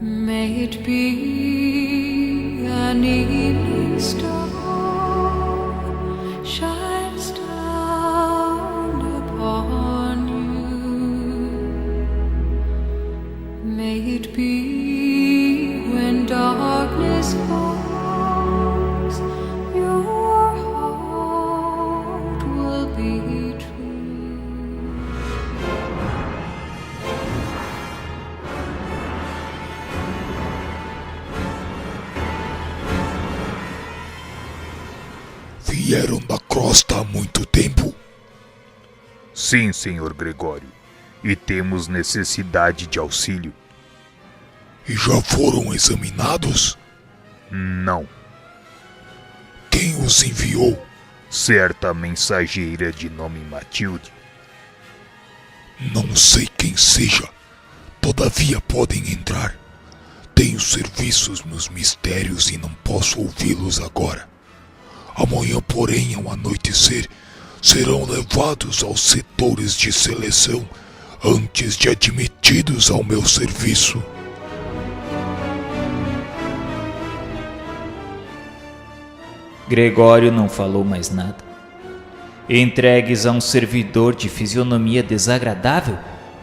May it be an evening star shines down upon you. May it be when darkness falls, your heart will be true. Vieram da crosta há muito tempo? Sim, Sr. Gregório, e temos necessidade de auxílio. E já foram examinados? Não. Quem os enviou? Certa mensageira de nome Matilde. Não sei quem seja, todavia podem entrar. Tenho serviços nos mistérios e não posso ouvi-los agora. Amanhã, porém, ao anoitecer, serão levados aos setores de seleção antes de admitidos ao meu serviço. Gregório não falou mais nada. Entregues a um servidor de fisionomia desagradável,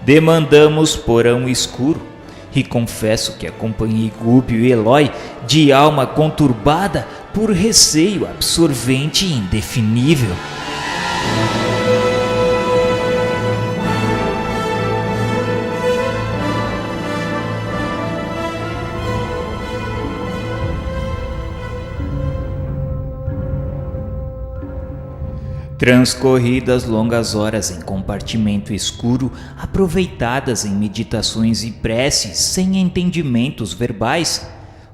demandamos porão escuro, e confesso que acompanhei Gúbio e Eloy de alma conturbada por receio absorvente e indefinível. Transcorridas longas horas em compartimento escuro, aproveitadas em meditações e preces sem entendimentos verbais,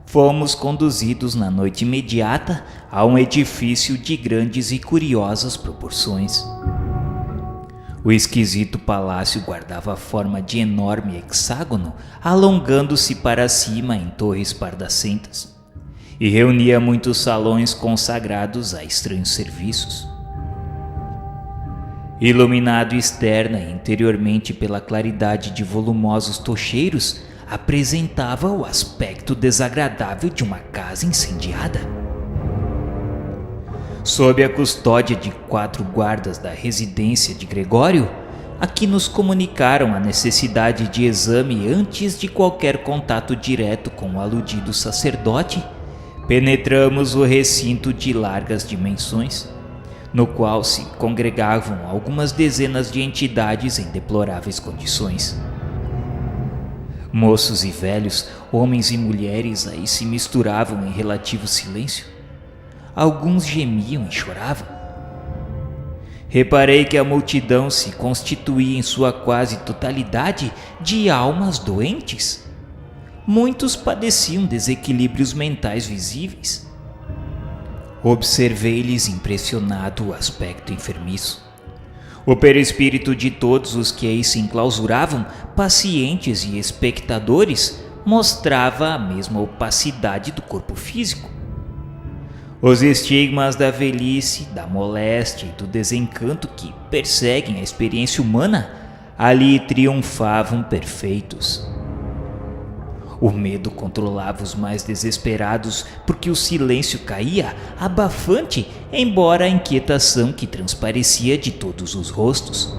fomos conduzidos na noite imediata a um edifício de grandes e curiosas proporções. O esquisito palácio guardava a forma de enorme hexágono, alongando-se para cima em torres pardacentas, e reunia muitos salões consagrados a estranhos serviços. Iluminado externa e interiormente pela claridade de volumosos tocheiros, apresentava o aspecto desagradável de uma casa incendiada. Sob a custódia de 4 guardas da residência de Gregório, aqui nos comunicaram a necessidade de exame antes de qualquer contato direto com o aludido sacerdote, penetramos o recinto de largas dimensões, no qual se congregavam algumas dezenas de entidades em deploráveis condições. Moços e velhos, homens e mulheres aí se misturavam em relativo silêncio. Alguns gemiam e choravam. Reparei que a multidão se constituía em sua quase totalidade de almas doentes. Muitos padeciam desequilíbrios mentais visíveis. Observei-lhes impressionado o aspecto enfermiço. O perispírito de todos os que aí se enclausuravam, pacientes e espectadores, mostrava a mesma opacidade do corpo físico. Os estigmas da velhice, da moléstia e do desencanto que perseguem a experiência humana ali triunfavam perfeitos. O medo controlava os mais desesperados, porque o silêncio caía abafante, embora a inquietação que transparecia de todos os rostos.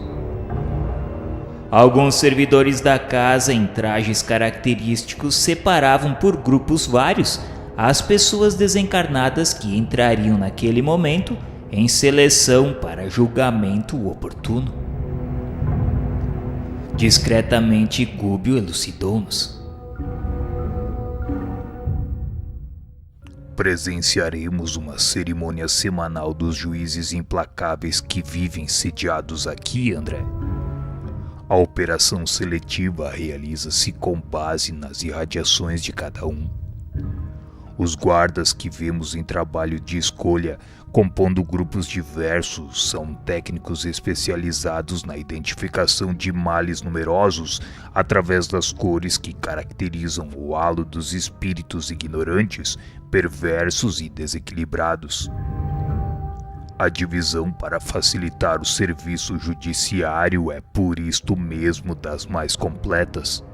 Alguns servidores da casa, em trajes característicos, separavam por grupos vários as pessoas desencarnadas que entrariam naquele momento em seleção para julgamento oportuno. Discretamente, Gúbio elucidou-nos. Presenciaremos uma cerimônia semanal dos juízes implacáveis que vivem sediados aqui, André. A operação seletiva realiza-se com base nas irradiações de cada um. Os guardas que vemos em trabalho de escolha, compondo grupos diversos, são técnicos especializados na identificação de males numerosos através das cores que caracterizam o halo dos espíritos ignorantes, perversos e desequilibrados. A divisão para facilitar o serviço judiciário é por isto mesmo das mais completas.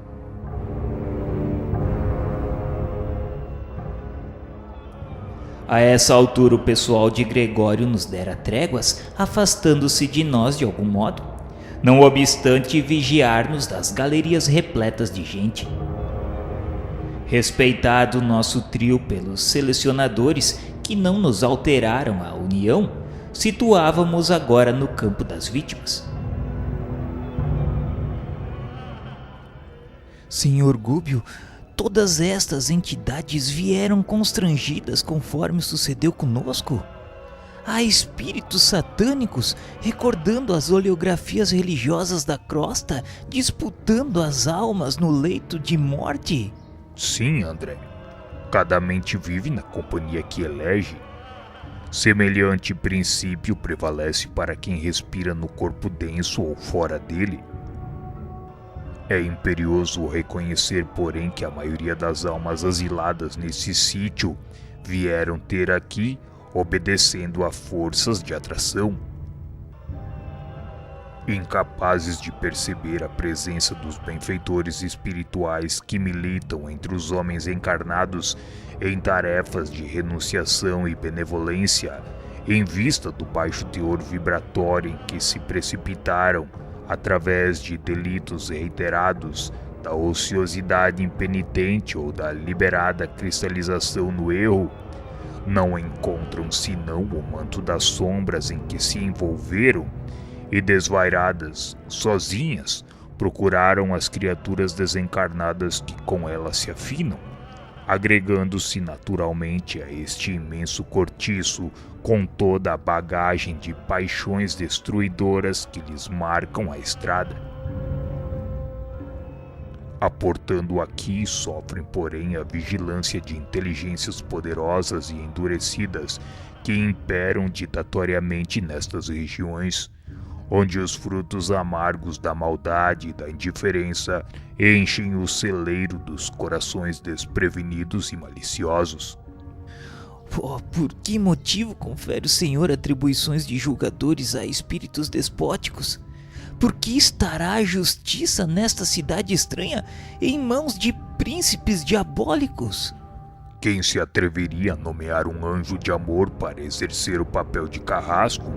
A essa altura o pessoal de Gregório nos dera tréguas, afastando-se de nós de algum modo, não obstante vigiar-nos das galerias repletas de gente. Respeitado nosso trio pelos selecionadores que não nos alteraram a união, situávamos agora no campo das vítimas. Senhor Gúbio, todas estas entidades vieram constrangidas conforme sucedeu conosco. Há espíritos satânicos recordando as oleografias religiosas da crosta, disputando as almas no leito de morte. Sim, André. Cada mente vive na companhia que elege. Semelhante princípio prevalece para quem respira no corpo denso ou fora dele. É imperioso reconhecer, porém, que a maioria das almas asiladas nesse sítio vieram ter aqui obedecendo a forças de atração. Incapazes de perceber a presença dos benfeitores espirituais que militam entre os homens encarnados em tarefas de renunciação e benevolência, em vista do baixo teor vibratório em que se precipitaram através de delitos reiterados, da ociosidade impenitente ou da liberada cristalização no erro, não encontram senão o manto das sombras em que se envolveram e, desvairadas, sozinhas, procuraram as criaturas desencarnadas que com elas se afinam, agregando-se naturalmente a este imenso cortiço com toda a bagagem de paixões destruidoras que lhes marcam a estrada. Aportando aqui, sofrem, porém, a vigilância de inteligências poderosas e endurecidas que imperam ditatoriamente nestas regiões, onde os frutos amargos da maldade e da indiferença enchem o celeiro dos corações desprevenidos e maliciosos. Por que motivo confere o Senhor atribuições de julgadores a espíritos despóticos? Por que estará a justiça nesta cidade estranha em mãos de príncipes diabólicos? Quem se atreveria a nomear um anjo de amor para exercer o papel de carrasco?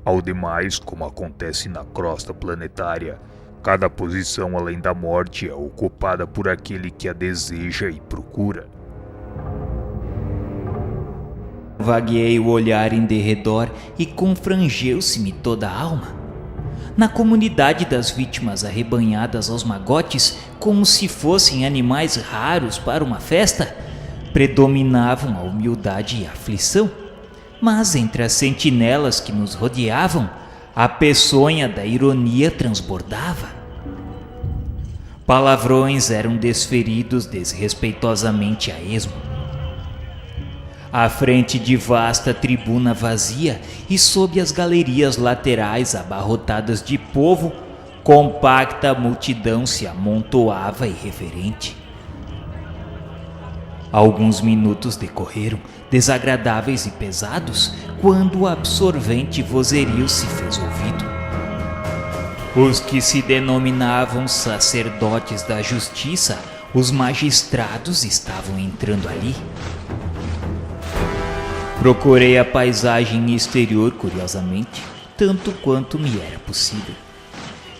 Ao demais, como acontece na crosta planetária, cada posição além da morte é ocupada por aquele que a deseja e procura. Vagueei o olhar em derredor e confrangeu-se-me toda a alma. Na comunidade das vítimas arrebanhadas aos magotes, como se fossem animais raros para uma festa, predominavam a humildade e a aflição. Mas entre as sentinelas que nos rodeavam, a peçonha da ironia transbordava. Palavrões eram desferidos desrespeitosamente a esmo. À frente de vasta tribuna vazia e sob as galerias laterais abarrotadas de povo, compacta multidão se amontoava irreverente. Alguns minutos decorreram, desagradáveis e pesados, quando o absorvente vozerio se fez ouvido. Os que se denominavam sacerdotes da justiça, os magistrados, estavam entrando ali. Procurei a paisagem exterior curiosamente, tanto quanto me era possível,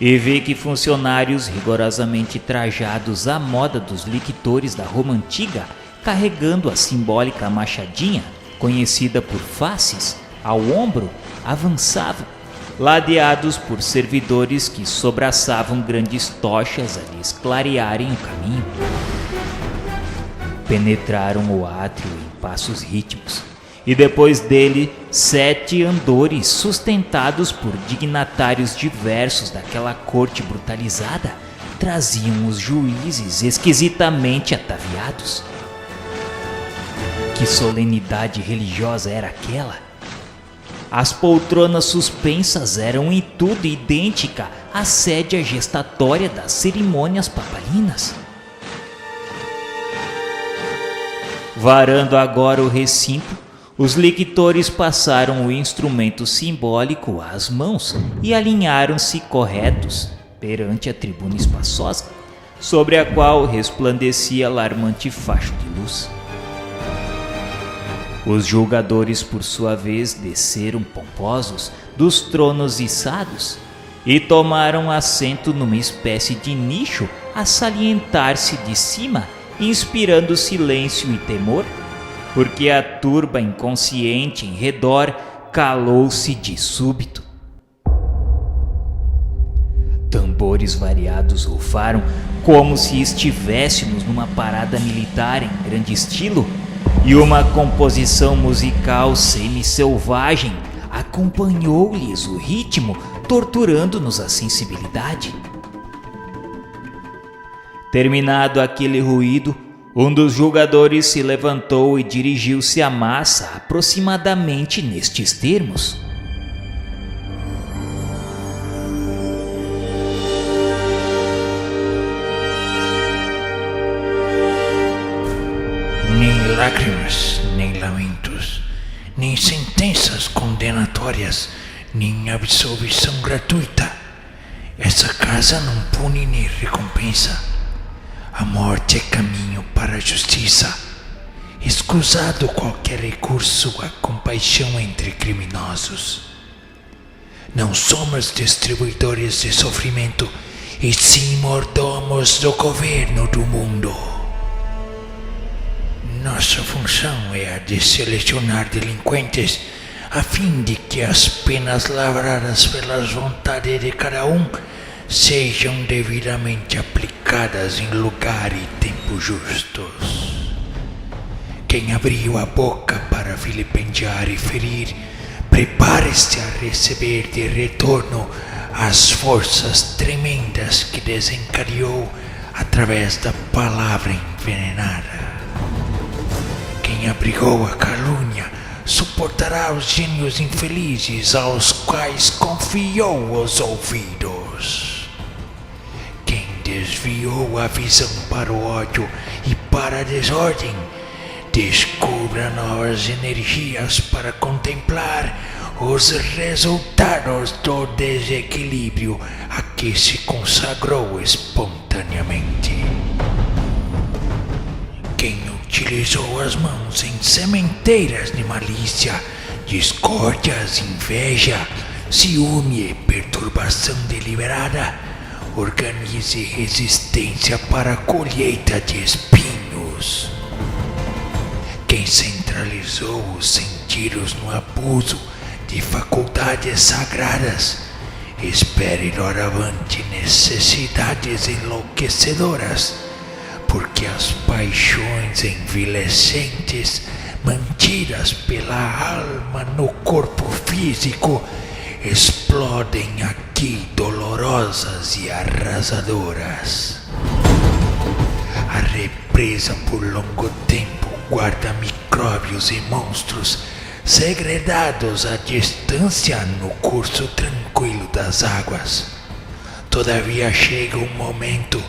e vi que funcionários rigorosamente trajados à moda dos lictores da Roma Antiga, carregando a simbólica machadinha, conhecida por faces, ao ombro, avançavam, ladeados por servidores que sobraçavam grandes tochas a lhes clarearem o caminho. Penetraram o átrio em passos rítmicos, e depois dele 7 andores sustentados por dignatários diversos daquela corte brutalizada traziam os juízes esquisitamente ataviados. Que solenidade religiosa era aquela? As poltronas suspensas eram em tudo idêntica à sédia gestatória das cerimônias papalinas. Varando agora o recinto, os lictores passaram o instrumento simbólico às mãos e alinharam-se corretos perante a tribuna espaçosa, sobre a qual resplandecia alarmante facho de luz. Os julgadores, por sua vez, desceram pomposos dos tronos içados e tomaram assento numa espécie de nicho a salientar-se de cima, inspirando silêncio e temor, porque a turba inconsciente em redor calou-se de súbito. Tambores variados rufaram como se estivéssemos numa parada militar em grande estilo, e uma composição musical semi-selvagem acompanhou-lhes o ritmo, torturando-nos a sensibilidade. Terminado aquele ruído, um dos julgadores se levantou e dirigiu-se à massa aproximadamente nestes termos: Nem lágrimas, nem lamentos, nem sentenças condenatórias, nem absolvição gratuita. Essa casa não pune nem recompensa. A morte é caminho para a justiça. Escusado qualquer recurso à compaixão entre criminosos. Não somos distribuidores de sofrimento, e sim mordomos do governo do mundo. Nossa função é a de selecionar delinquentes, a fim de que as penas lavradas pelas vontades de cada um sejam devidamente aplicadas em lugar e tempo justos. Quem abriu a boca para vilipendiar e ferir, prepare-se a receber de retorno as forças tremendas que desencadeou através da palavra envenenada. Quem abrigou a calúnia suportará os gênios infelizes aos quais confiou os ouvidos. Quem desviou a visão para o ódio e para a desordem, descubra novas energias para contemplar os resultados do desequilíbrio a que se consagrou espontaneamente. Quem utilizou as mãos em sementeiras de malícia, discórdias, inveja, ciúme e perturbação deliberada, organize resistência para a colheita de espinhos. Quem centralizou os sentidos no abuso de faculdades sagradas, espere doravante necessidades enlouquecedoras, porque as paixões envilecentes mantidas pela alma no corpo físico explodem aqui dolorosas e arrasadoras. A represa por longo tempo guarda micróbios e monstros segredados à distância no curso tranquilo das águas. Todavia chega um momento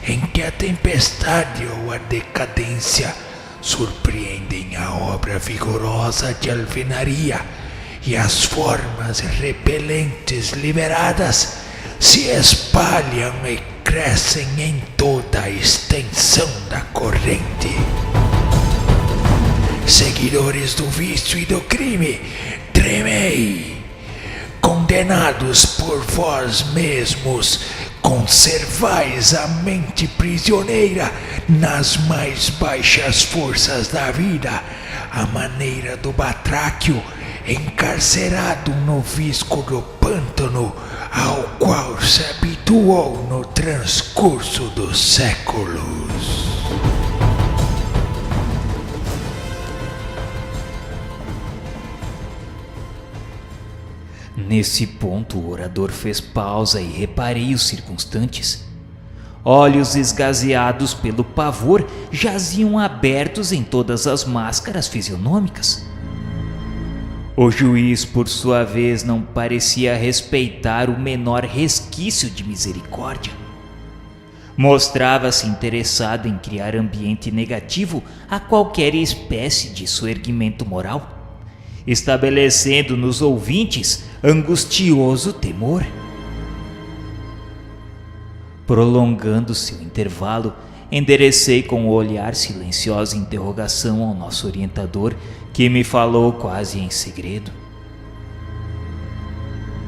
em que a tempestade ou a decadência surpreendem a obra vigorosa de alvenaria, e as formas repelentes liberadas se espalham e crescem em toda a extensão da corrente. Seguidores do vício e do crime, tremei! Condenados por vós mesmos, conservais a mente prisioneira nas mais baixas forças da vida, à maneira do batráquio encarcerado no visco do pântano, ao qual se habituou no transcurso dos séculos. Nesse ponto, o orador fez pausa e reparei os circunstantes. Olhos esgazeados pelo pavor jaziam abertos em todas as máscaras fisionômicas. O juiz, por sua vez, não parecia respeitar o menor resquício de misericórdia. Mostrava-se interessado em criar ambiente negativo a qualquer espécie de soerguimento moral, estabelecendo nos ouvintes angustioso temor. Prolongando-se o intervalo enderecei com o olhar silenciosa interrogação ao nosso orientador, que me falou quase em segredo.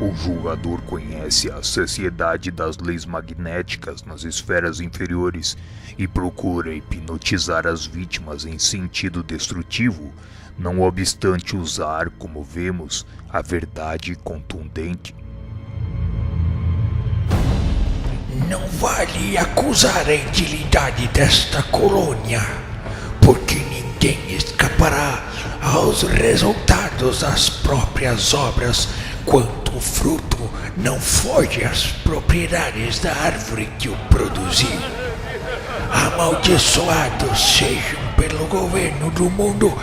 O julgador conhece a sociedade das leis magnéticas nas esferas inferiores e procura hipnotizar as vítimas em sentido destrutivo, não obstante usar, como vemos, a verdade contundente. Não vale acusar a inutilidade desta colônia, porque ninguém escapará aos resultados das próprias obras quanto o fruto não foge às propriedades da árvore que o produziu. Amaldiçoados sejam pelo governo do mundo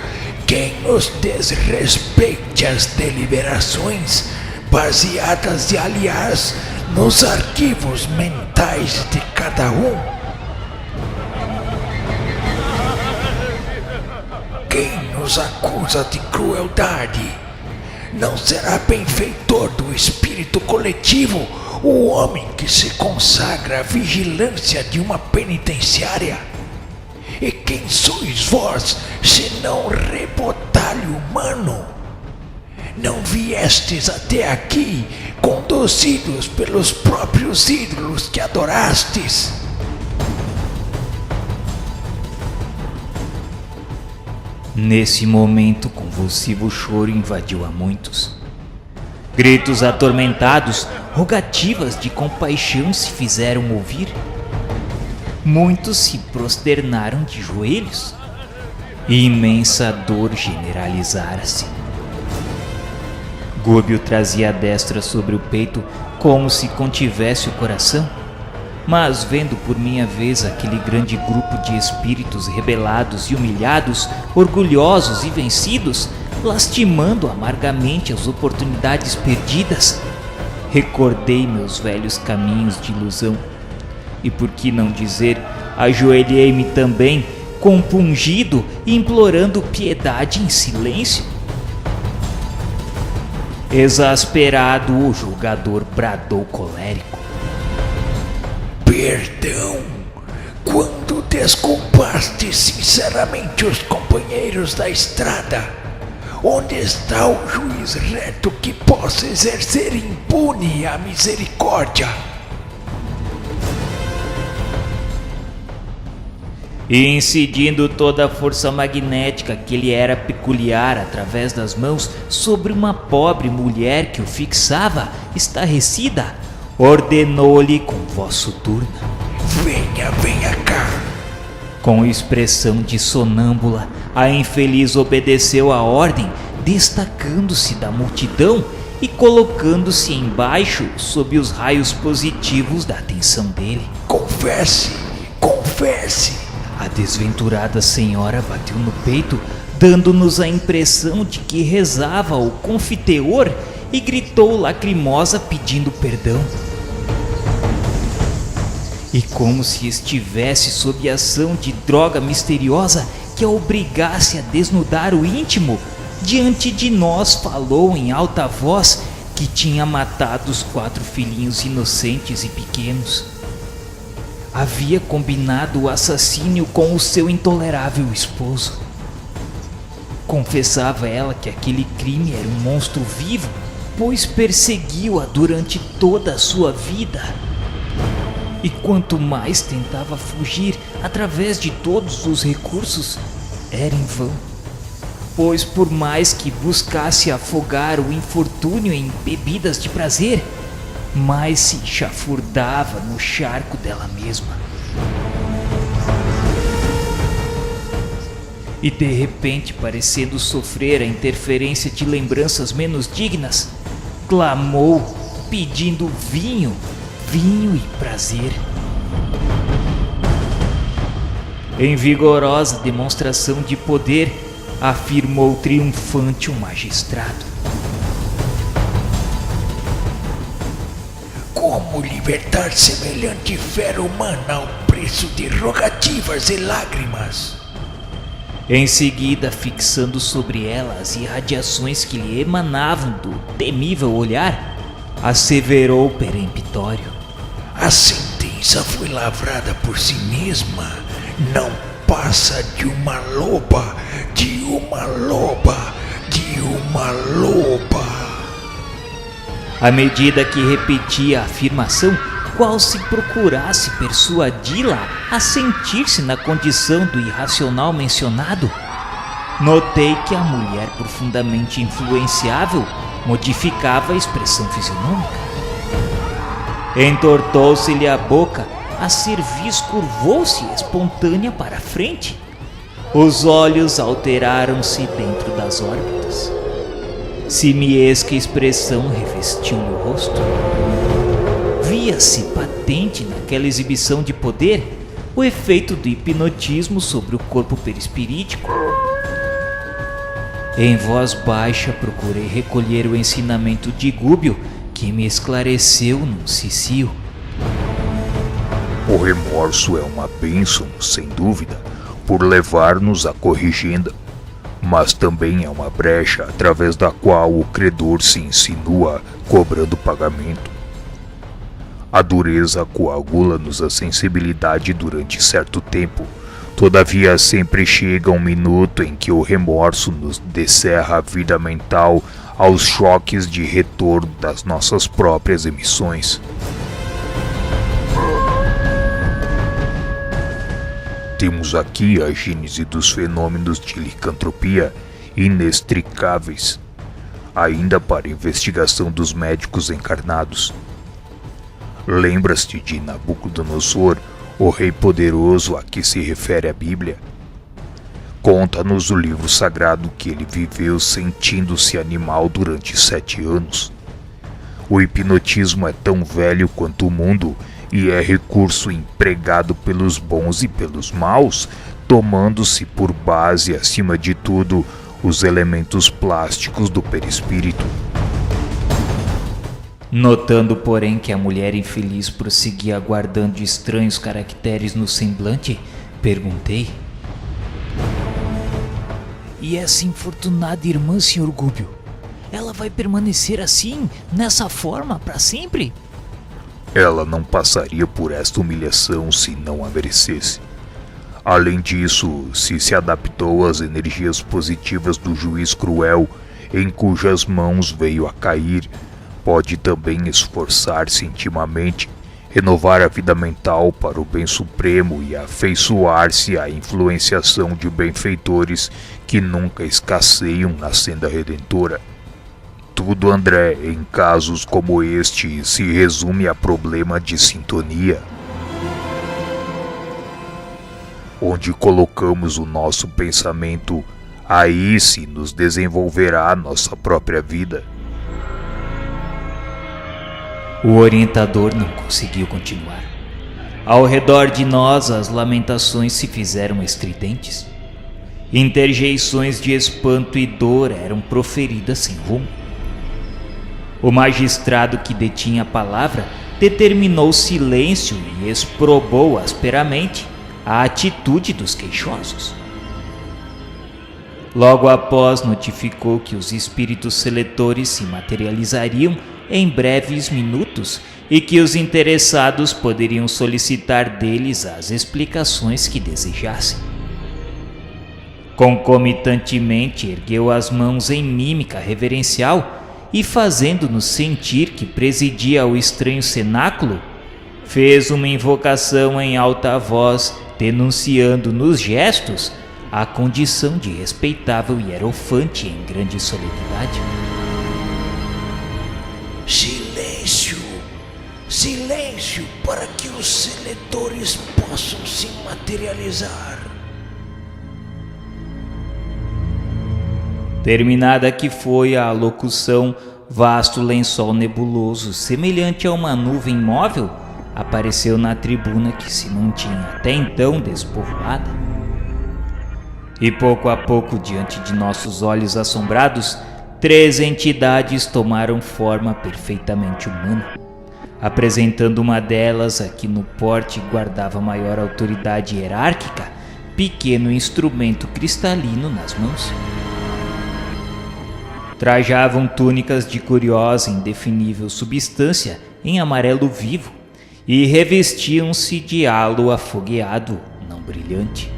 quem nos desrespeite as deliberações baseadas, aliás, nos arquivos mentais de cada um. Quem nos acusa de crueldade não será benfeitor do espírito coletivo, o homem que se consagra à vigilância de uma penitenciária. E quem sois vós, senão rebotalho humano? Não viestes até aqui conduzidos pelos próprios ídolos que adorastes? Nesse momento, convulsivo choro invadiu a muitos. Gritos atormentados, rogativas de compaixão se fizeram ouvir. Muitos se prosternaram de joelhos. Imensa dor generalizara-se. Gúbio trazia a destra sobre o peito como se contivesse o coração, mas vendo por minha vez aquele grande grupo de espíritos rebelados e humilhados, orgulhosos e vencidos, lastimando amargamente as oportunidades perdidas, recordei meus velhos caminhos de ilusão e, por que não dizer, ajoelhei-me também, compungido e implorando piedade em silêncio. Exasperado, o julgador bradou colérico: Perdão, quando desculpaste sinceramente os companheiros da estrada, onde está o juiz reto que possa exercer impune a misericórdia? E incidindo toda a força magnética que lhe era peculiar através das mãos sobre uma pobre mulher que o fixava, estarrecida, ordenou-lhe com voz soturna: Venha cá. Com expressão de sonâmbula, a infeliz obedeceu à ordem, destacando-se da multidão e colocando-se embaixo sob os raios positivos da atenção dele. Confesse. A desventurada senhora bateu no peito, dando-nos a impressão de que rezava o confiteor, e gritou lacrimosa pedindo perdão. E como se estivesse sob a ação de droga misteriosa que a obrigasse a desnudar o íntimo, diante de nós falou em alta voz que tinha matado os 4 filhinhos inocentes e pequenos. Havia combinado o assassínio com o seu intolerável esposo. Confessava ela que aquele crime era um monstro vivo, pois perseguiu-a durante toda a sua vida. E quanto mais tentava fugir através de todos os recursos, era em vão, pois por mais que buscasse afogar o infortúnio em bebidas de prazer, mais se chafurdava no charco dela mesma. E de repente, parecendo sofrer a interferência de lembranças menos dignas, clamou, pedindo vinho e prazer. Em vigorosa demonstração de poder, afirmou triunfante o magistrado: Como libertar semelhante fera humana ao preço de rogativas e lágrimas? Em seguida, fixando sobre ela as irradiações que lhe emanavam do temível olhar, asseverou peremptório: A sentença coisa foi lavrada por si mesma, não passa de uma loba, de uma loba, de uma loba. À medida que repetia a afirmação, qual se procurasse persuadi-la a sentir-se na condição do irracional mencionado, notei que a mulher profundamente influenciável modificava a expressão fisionômica. Entortou-se-lhe a boca, a cerviz curvou-se espontânea para a frente. Os olhos alteraram-se dentro das órbitas. Simiesca expressão revestiu-lhe o rosto. Via-se patente naquela exibição de poder o efeito do hipnotismo sobre o corpo perispirítico. Em voz baixa procurei recolher o ensinamento de Gúbio, que me esclareceu num cicio. O remorso é uma bênção, sem dúvida, por levar-nos à corrigenda, mas também é uma brecha através da qual o credor se insinua cobrando pagamento. A dureza coagula-nos a sensibilidade durante certo tempo, todavia sempre chega um minuto em que o remorso nos descerra a vida mental aos choques de retorno das nossas próprias emissões. Temos aqui a gênese dos fenômenos de licantropia inextricáveis, ainda para investigação dos médicos encarnados. Lembras-te de Nabucodonosor, o rei poderoso a que se refere a Bíblia? Conta-nos o livro sagrado que ele viveu sentindo-se animal durante 7 anos. O hipnotismo é tão velho quanto o mundo e é recurso empregado pelos bons e pelos maus, tomando-se por base, acima de tudo, os elementos plásticos do perispírito. Notando, porém, que a mulher infeliz prosseguia guardando estranhos caracteres no semblante, perguntei: E essa infortunada irmã, Sr. Gúbio? Ela vai permanecer assim, nessa forma, para sempre? Ela não passaria por esta humilhação se não a merecesse. Além disso, se adaptou às energias positivas do juiz cruel em cujas mãos veio a cair, pode também esforçar-se intimamente, renovar a vida mental para o bem supremo e afeiçoar-se à influenciação de benfeitores que nunca escasseiam na senda redentora. Tudo, André, em casos como este, se resume a problema de sintonia. Onde colocamos o nosso pensamento, aí se nos desenvolverá a nossa própria vida. O orientador não conseguiu continuar. Ao redor de nós, as lamentações se fizeram estridentes. Interjeições de espanto e dor eram proferidas sem rumo. O magistrado que detinha a palavra determinou silêncio e exprobou asperamente a atitude dos queixosos. Logo após, notificou que os espíritos seletores se materializariam em breves minutos e que os interessados poderiam solicitar deles as explicações que desejassem. Concomitantemente, ergueu as mãos em mímica reverencial e, fazendo-nos sentir que presidia ao estranho cenáculo, fez uma invocação em alta voz, denunciando nos gestos a condição de respeitável hierofante em grande solenidade. Silêncio! Silêncio para que os seletores possam se materializar. Terminada que foi a alocução, vasto lençol nebuloso, semelhante a uma nuvem móvel, apareceu na tribuna que se mantinha até então despovoada. E pouco a pouco, diante de nossos olhos assombrados, 3 entidades tomaram forma perfeitamente humana, apresentando uma delas a que no porte guardava maior autoridade hierárquica, pequeno instrumento cristalino nas mãos. Trajavam túnicas de curiosa e indefinível substância em amarelo vivo e revestiam-se de halo afogueado, não brilhante.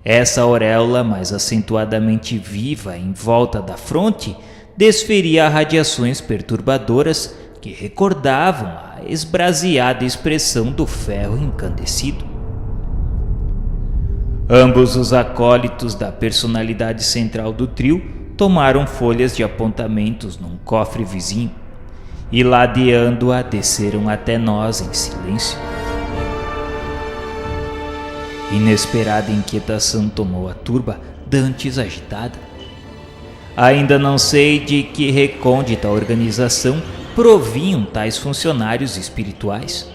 Essa auréola, mais acentuadamente viva em volta da fronte, desferia radiações perturbadoras que recordavam a esbraseada expressão do ferro incandescido. Ambos os acólitos da personalidade central do trio tomaram folhas de apontamentos num cofre vizinho e, ladeando-a, desceram até nós em silêncio. Inesperada inquietação tomou a turba, dantes agitada. Ainda não sei de que recôndita organização provinham tais funcionários espirituais.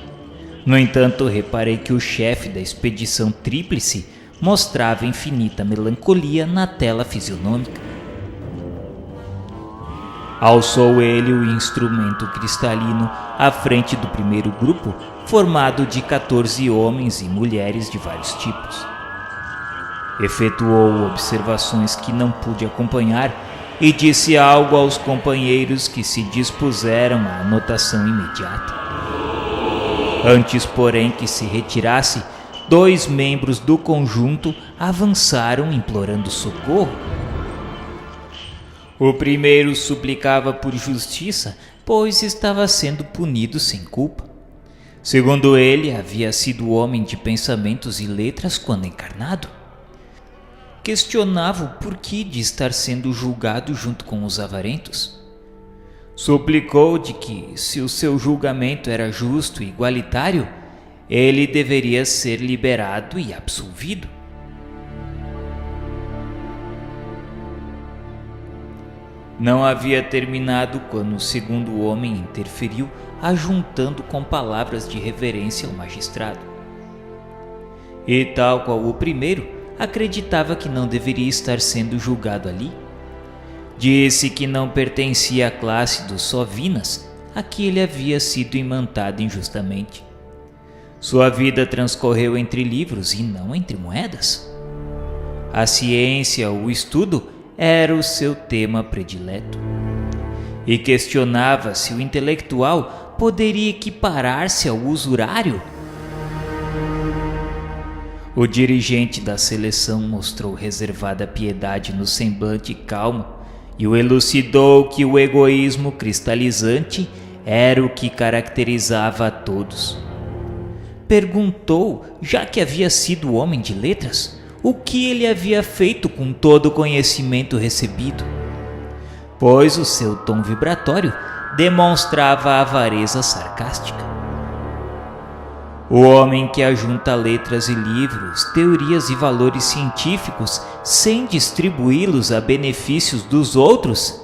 No entanto, reparei que o chefe da expedição tríplice mostrava infinita melancolia na tela fisionômica. Alçou ele o instrumento cristalino à frente do primeiro grupo, formado de 14 homens e mulheres de vários tipos. Efetuou observações que não pude acompanhar e disse algo aos companheiros que se dispuseram à anotação imediata. Antes, porém, que se retirasse, 2 membros do conjunto avançaram implorando socorro. O primeiro suplicava por justiça, pois estava sendo punido sem culpa. Segundo ele, havia sido homem de pensamentos e letras quando encarnado. Questionava o porquê de estar sendo julgado junto com os avarentos. Suplicou de que, se o seu julgamento era justo e igualitário, ele deveria ser liberado e absolvido. Não havia terminado quando o segundo homem interferiu, ajuntando com palavras de reverência ao magistrado. E, tal qual o primeiro, acreditava que não deveria estar sendo julgado ali. Disse que não pertencia à classe dos sovinas, a que ele havia sido imantado injustamente. Sua vida transcorreu entre livros e não entre moedas. A ciência, o estudo, era o seu tema predileto. E questionava se o intelectual poderia equiparar-se ao usurário. O dirigente da seleção mostrou reservada piedade no semblante calmo e o elucidou que o egoísmo cristalizante era o que caracterizava a todos. Perguntou, já que havia sido homem de letras, o que ele havia feito com todo o conhecimento recebido, pois o seu tom vibratório demonstrava avareza sarcástica. O homem que ajunta letras e livros, teorias e valores científicos sem distribuí-los a benefícios dos outros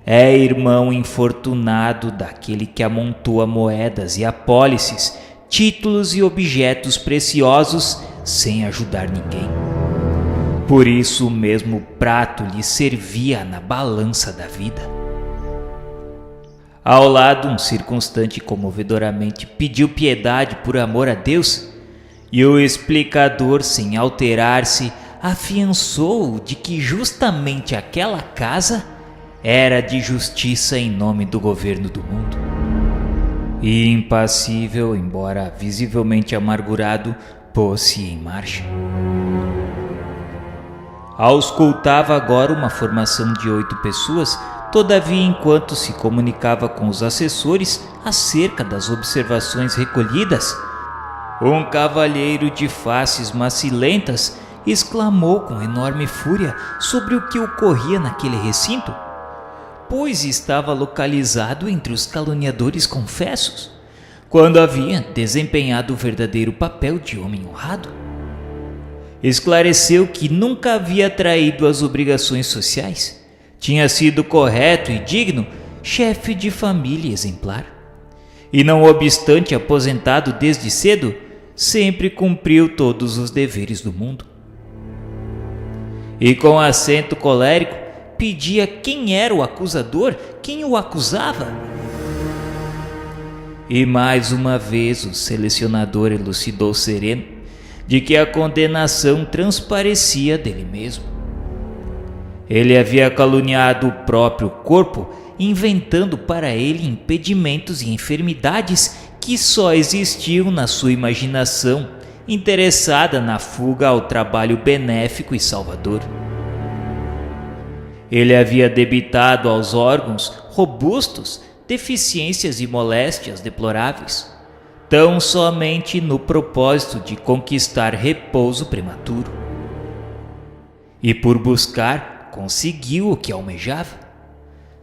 é irmão infortunado daquele que amontoa moedas e apólices, títulos e objetos preciosos sem ajudar ninguém. Por isso o mesmo prato lhe servia na balança da vida. Ao lado, um circunstante comovedoramente pediu piedade por amor a Deus, e o explicador, sem alterar-se, afiançou de que justamente aquela casa era de justiça em nome do governo do mundo. E impassível, embora visivelmente amargurado, pôs-se em marcha. Auscultava agora uma formação de 8 pessoas, todavia, enquanto se comunicava com os assessores acerca das observações recolhidas, um cavalheiro de faces macilentas exclamou com enorme fúria sobre o que ocorria naquele recinto, pois estava localizado entre os caluniadores confessos, quando havia desempenhado o verdadeiro papel de homem honrado. Esclareceu que nunca havia traído as obrigações sociais, tinha sido correto e digno, chefe de família exemplar, e não obstante aposentado desde cedo, sempre cumpriu todos os deveres do mundo. E com acento colérico, pedia quem era o acusador, quem o acusava. E mais uma vez o selecionador elucidou sereno de que a condenação transparecia dele mesmo. Ele havia caluniado o próprio corpo, inventando para ele impedimentos e enfermidades que só existiam na sua imaginação, interessada na fuga ao trabalho benéfico e salvador. Ele havia debitado aos órgãos robustos deficiências e moléstias deploráveis, tão somente no propósito de conquistar repouso prematuro. E por buscar, conseguiu o que almejava.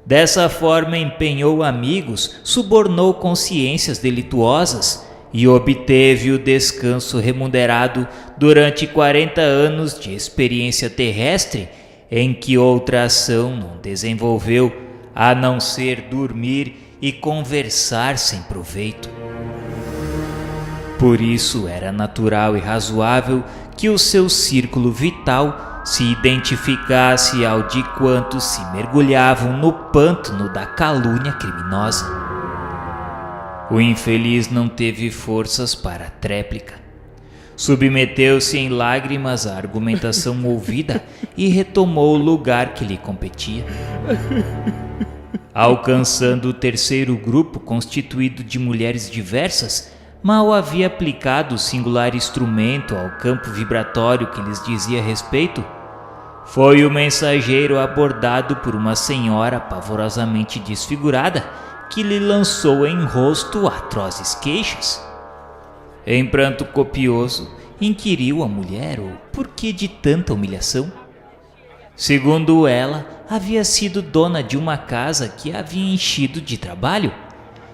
Dessa forma empenhou amigos, subornou consciências delituosas e obteve o descanso remunerado durante 40 anos de experiência terrestre em que outra ação não desenvolveu a não ser dormir e conversar sem proveito. Por isso era natural e razoável que o seu círculo vital se identificasse ao de quantos se mergulhavam no pântano da calúnia criminosa. O infeliz não teve forças para a tréplica. Submeteu-se em lágrimas à argumentação ouvida e retomou o lugar que lhe competia. Alcançando o terceiro grupo constituído de mulheres diversas, mal havia aplicado o singular instrumento ao campo vibratório que lhes dizia respeito, foi o mensageiro abordado por uma senhora pavorosamente desfigurada que lhe lançou em rosto atrozes queixas. Em pranto copioso, inquiriu a mulher o porquê de tanta humilhação. Segundo ela, havia sido dona de uma casa que a havia enchido de trabalho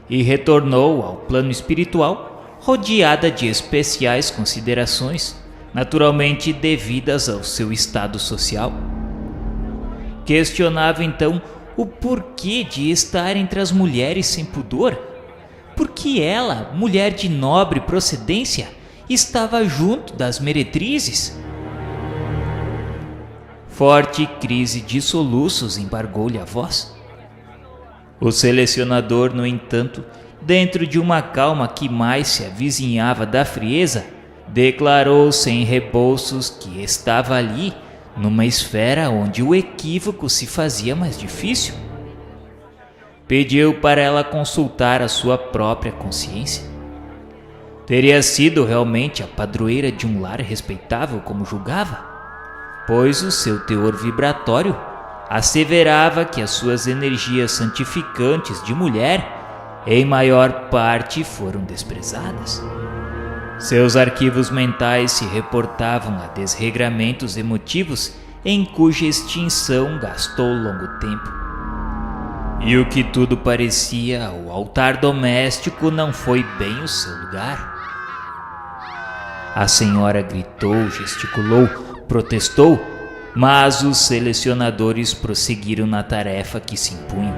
e retornou ao plano espiritual rodeada de especiais considerações, naturalmente devidas ao seu estado social. Questionava então o porquê de estar entre as mulheres sem pudor, porque ela, mulher de nobre procedência, estava junto das meretrizes. Forte crise de soluços embargou-lhe a voz. O selecionador, no entanto, dentro de uma calma que mais se avizinhava da frieza, declarou sem rebolsos que estava ali, numa esfera onde o equívoco se fazia mais difícil. Pediu para ela consultar a sua própria consciência. Teria sido realmente a padroeira de um lar respeitável como julgava, pois o seu teor vibratório asseverava que as suas energias santificantes de mulher, em maior parte, foram desprezadas. Seus arquivos mentais se reportavam a desregramentos emotivos em cuja extinção gastou longo tempo. E o que tudo parecia, o altar doméstico não foi bem o seu lugar. A senhora gritou, gesticulou, protestou, mas os selecionadores prosseguiram na tarefa que se impunham.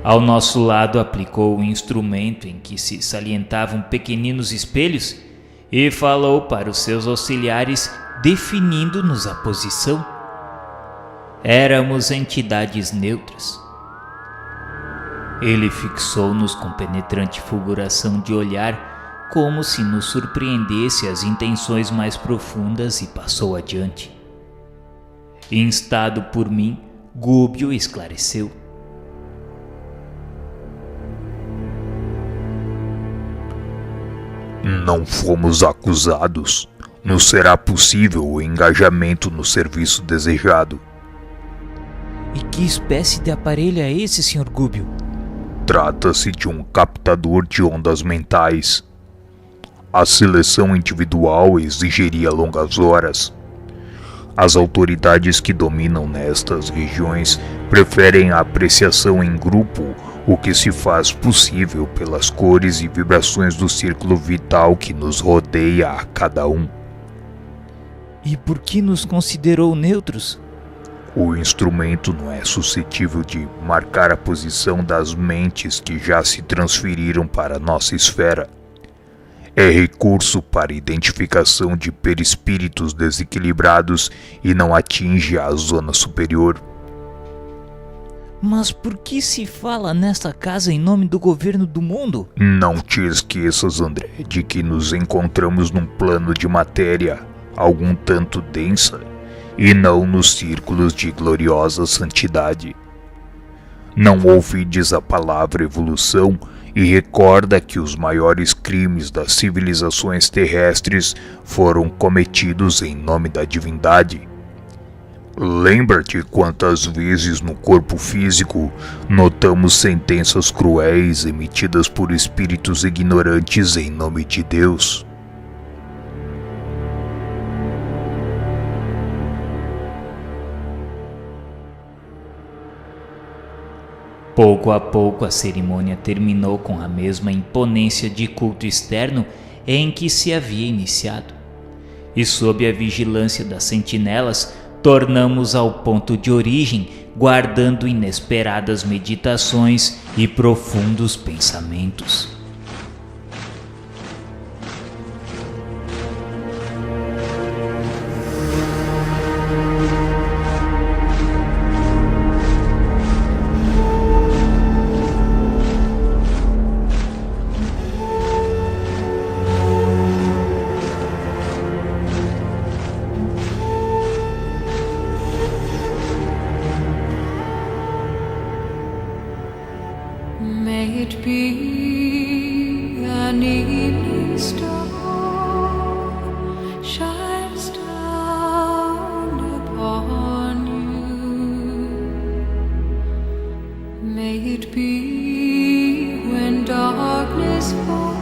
Ao nosso lado aplicou o instrumento em que se salientavam pequeninos espelhos e falou para os seus auxiliares, definindo-nos a posição. Éramos entidades neutras. Ele fixou-nos com penetrante fulguração de olhar, como se nos surpreendesse as intenções mais profundas, e passou adiante. Instado por mim, Gúbio esclareceu. Não fomos acusados. Nos será possível o engajamento no serviço desejado. E que espécie de aparelho é esse, Sr. Gúbio? Trata-se de um captador de ondas mentais. A seleção individual exigiria longas horas. As autoridades que dominam nestas regiões preferem a apreciação em grupo, o que se faz possível pelas cores e vibrações do círculo vital que nos rodeia a cada um. E por que nos considerou neutros? O instrumento não é suscetível de marcar a posição das mentes que já se transferiram para nossa esfera. É recurso para identificação de perispíritos desequilibrados e não atinge a zona superior. Mas por que se fala nesta casa em nome do governo do mundo? Não te esqueças, André, de que nos encontramos num plano de matéria algum tanto densa e não nos círculos de gloriosa santidade. Não ouvides a palavra evolução e recorda que os maiores crimes das civilizações terrestres foram cometidos em nome da divindade. Lembra-te quantas vezes no corpo físico notamos sentenças cruéis emitidas por espíritos ignorantes em nome de Deus. Pouco a pouco a cerimônia terminou com a mesma imponência de culto externo em que se havia iniciado. E sob a vigilância das sentinelas, tornamos ao ponto de origem, guardando inesperadas meditações e profundos pensamentos. May it be an evening star shines down upon you. May it be when darkness falls.